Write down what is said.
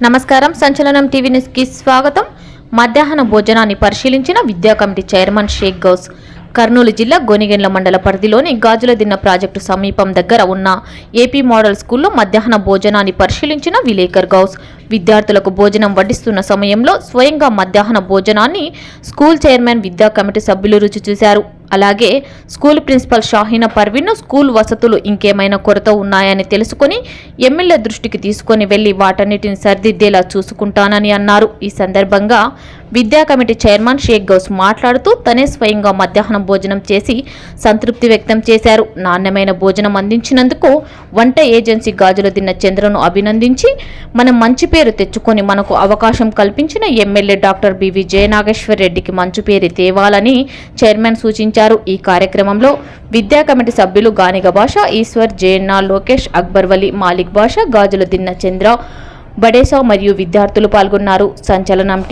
నమస్కారం. సంచలనం TV news కి స్వాగతం. మధ్యాహ్న భోజనాన్ని పరిశీలించిన విద్యా కమిటీ చైర్మన్ షేక్ గౌస్. కర్నూలు జిల్లా గోనిగెండ్ల మండల పరిధిలోని గాజులదిన్న ప్రాజెక్టు సమీపం దగ్గర ఉన్న ఏపీ మోడల్ స్కూల్లో మధ్యాహ్న భోజనాన్ని పరిశీలించిన విలేకర్ గౌస్. విద్యార్థులకు భోజనం వడ్డిస్తున్న సమయంలో స్వయంగా మధ్యాహ్న భోజనాన్ని స్కూల్ చైర్మన్ విద్యా కమిటీ సభ్యులు రుచి చూశారు. అలాగే స్కూల్ ప్రిన్సిపల్ షాహీనా పర్వీన్ను స్కూల్ వసతులు ఇంకేమైనా కొరత ఉన్నాయని తెలుసుకుని ఎమ్మెల్యే దృష్టికి తీసుకుని వెళ్లి వాటన్నిటిని సరిదిద్దేలా చూసుకుంటానని అన్నారు. ఈ సందర్భంగా విద్యా కమిటీ చైర్మన్ షేక్ గౌస్ మాట్లాడుతూ తనే స్వయంగా మధ్యాహ్నం భోజనం చేసి సంతృప్తి వ్యక్తం చేశారు. నాణ్యమైన భోజనం అందించినందుకు వంట ఏజెన్సీ గాజులదిన్న చంద్రను అభినందించి మనం మంచి పేరు తెచ్చుకొని మనకు అవకాశం కల్పించిన ఎమ్మెల్యే డాక్టర్ బివి జయనాగేశ్వర్ రెడ్డికి మంచి పేరు తేవాలని చైర్మన్ సూచించారు. ఈ కార్యక్రమంలో విద్యా కమిటీ సభ్యులు గానిగ భాష, ఈశ్వర్, జయన్న, లోకేష్, అక్బర్ వలి, మాలిక్ భాష, గాజులదిన్న చంద్ర, బడేసా మరియు విద్యార్థులు పాల్గొన్నారు. సంచలనం